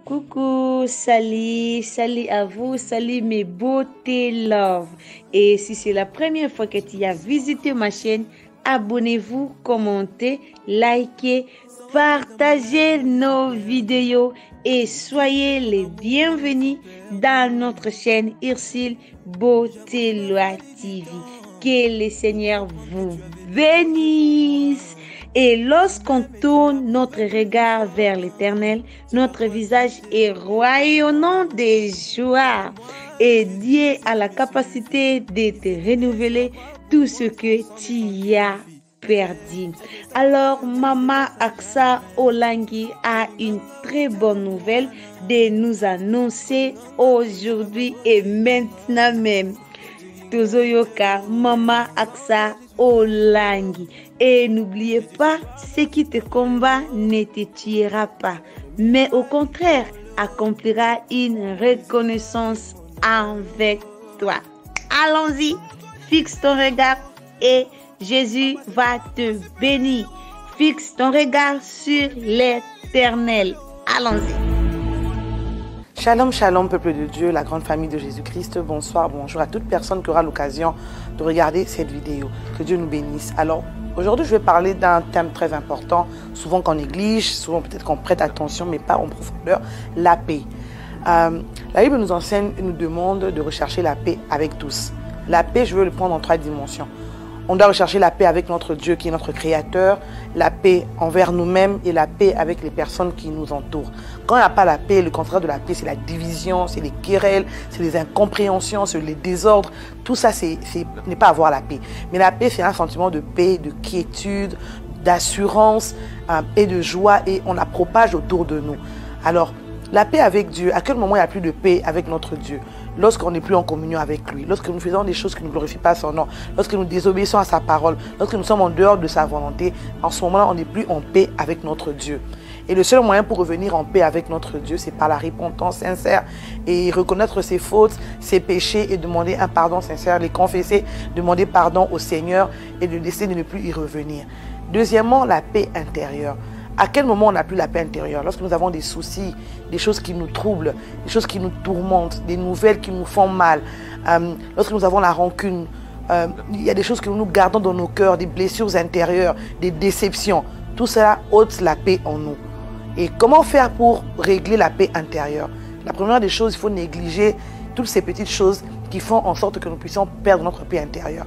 Coucou, salut à vous, salut mes beautés love. Et si c'est la première fois que tu as visité ma chaîne, abonnez-vous, commentez, likez, partagez nos vidéos et soyez les bienvenus dans notre chaîne Ursule Beauté Loi TV. Que le Seigneur vous bénisse. Et lorsqu'on tourne notre regard vers l'Éternel, notre visage est rayonnant de joie. Et Dieu a la capacité de te renouveler tout ce que tu as perdu. Alors, Maman Aksa Olangi a une très bonne nouvelle de nous annoncer aujourd'hui et maintenant même. Tozoyoka, Maman Aksa Olangi. Et n'oubliez pas, ce qui te combat ne te tuera pas, mais au contraire, accomplira une reconnaissance avec toi. Allons-y, fixe ton regard et Jésus va te bénir. Fixe ton regard sur l'Éternel. Allons-y. Shalom, shalom, peuple de Dieu, la grande famille de Jésus-Christ. Bonsoir, bonjour à toute personne qui aura l'occasion de regarder cette vidéo. Que Dieu nous bénisse. Alors, aujourd'hui, je vais parler d'un thème très important, souvent qu'on néglige, souvent peut-être qu'on prête attention, mais pas en profondeur, la paix. La Bible nous enseigne et nous demande de rechercher la paix avec tous. La paix, je veux le prendre en 3 dimensions. On doit rechercher la paix avec notre Dieu qui est notre Créateur, la paix envers nous-mêmes et la paix avec les personnes qui nous entourent. Quand il n'y a pas la paix, le contraire de la paix, c'est la division, c'est les querelles, c'est les incompréhensions, c'est les désordres. Tout ça, n'est pas avoir la paix. Mais la paix, c'est un sentiment de paix, de quiétude, d'assurance et de joie, et on la propage autour de nous. Alors, la paix avec Dieu, à quel moment il n'y a plus de paix avec notre Dieu? Lorsqu'on n'est plus en communion avec lui, lorsque nous faisons des choses qui ne glorifient pas son nom, lorsque nous désobéissons à sa parole, lorsque nous sommes en dehors de sa volonté, en ce moment-là, on n'est plus en paix avec notre Dieu. Et le seul moyen pour revenir en paix avec notre Dieu, c'est par la repentance sincère et reconnaître ses fautes, ses péchés et demander un pardon sincère, les confesser, demander pardon au Seigneur et de décider de ne plus y revenir. Deuxièmement, la paix intérieure. À quel moment on n'a plus la paix intérieure? Lorsque nous avons des soucis, des choses qui nous troublent, des choses qui nous tourmentent, des nouvelles qui nous font mal. Lorsque nous avons la rancune, il y a des choses que nous gardons dans nos cœurs, des blessures intérieures, des déceptions. Tout cela ôte la paix en nous. Et comment faire pour régler la paix intérieure? La première des choses, il faut négliger toutes ces petites choses qui font en sorte que nous puissions perdre notre paix intérieure.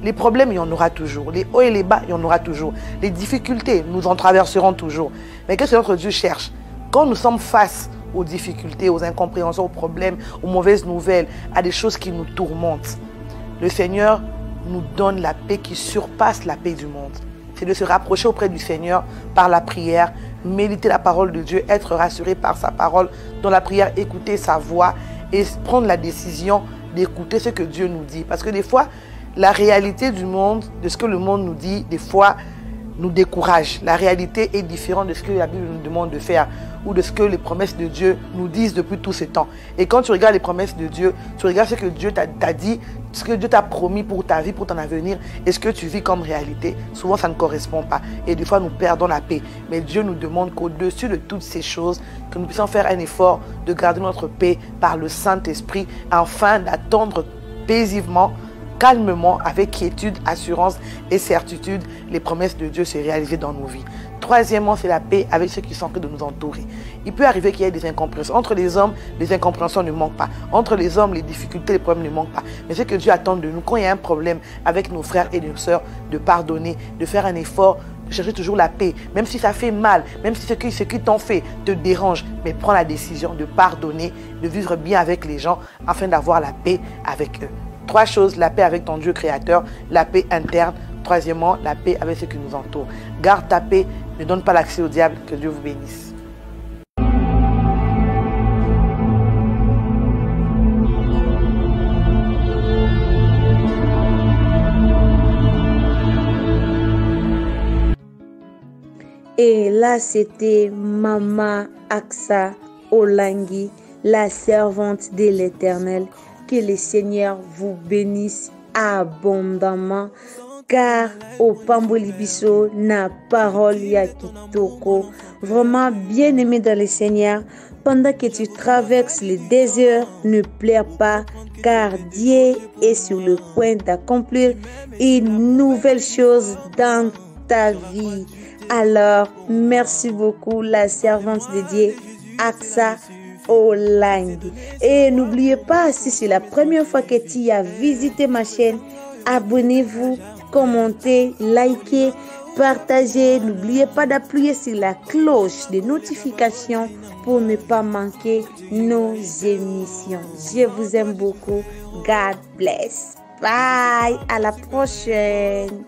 Les problèmes, il y en aura toujours. Les hauts et les bas, il y en aura toujours. Les difficultés, nous en traverserons toujours. Mais qu'est-ce que notre Dieu cherche? Quand nous sommes face aux difficultés, aux incompréhensions, aux problèmes, aux mauvaises nouvelles, à des choses qui nous tourmentent, le Seigneur nous donne la paix qui surpasse la paix du monde. C'est de se rapprocher auprès du Seigneur par la prière, méditer la parole de Dieu, être rassuré par sa parole, dans la prière, écouter sa voix et prendre la décision d'écouter ce que Dieu nous dit. Parce que des fois, la réalité du monde, de ce que le monde nous dit, des fois, nous décourage. La réalité est différente de ce que la Bible nous demande de faire ou de ce que les promesses de Dieu nous disent depuis tout ce temps. Et quand tu regardes les promesses de Dieu, tu regardes ce que Dieu t'a dit, ce que Dieu t'a promis pour ta vie, pour ton avenir, et ce que tu vis comme réalité, souvent ça ne correspond pas. Et des fois, nous perdons la paix. Mais Dieu nous demande qu'au-dessus de toutes ces choses, que nous puissions faire un effort de garder notre paix par le Saint-Esprit, afin d'attendre paisiblement, calmement, avec quiétude, assurance et certitude, les promesses de Dieu se réaliser dans nos vies. Troisièmement, c'est la paix avec ceux qui sont en train de nous entourer. Il peut arriver qu'il y ait des incompréhensions. Entre les hommes, les incompréhensions ne manquent pas. Entre les hommes, les difficultés, les problèmes ne manquent pas. Mais ce que Dieu attend de nous, quand il y a un problème avec nos frères et nos sœurs, de pardonner, de faire un effort, de chercher toujours la paix. Même si ça fait mal, même si ce qui t'en fait te dérange, mais prends la décision de pardonner, de vivre bien avec les gens, afin d'avoir la paix avec eux. 3 choses, la paix avec ton Dieu créateur, la paix interne, troisièmement, la paix avec ceux qui nous entourent. Garde ta paix, ne donne pas l'accès au diable, que Dieu vous bénisse. Et là, c'était Maman Aksa Olangi, la servante de l'Éternel. Que le Seigneur vous bénisse abondamment car au Pambolibiso, na parole ya kitoko. Vraiment bien aimé dans le Seigneur. Pendant que tu traverses le désert, ne pleure pas, car Dieu est sur le point d'accomplir une nouvelle chose dans ta vie. Alors, merci beaucoup, la servante de Dieu, Axa Online. Et n'oubliez pas, si c'est la première fois que tu as visité ma chaîne, abonnez-vous, commentez, likez, partagez. N'oubliez pas d'appuyer sur la cloche de notification pour ne pas manquer nos émissions. Je vous aime beaucoup. God bless. Bye. À la prochaine.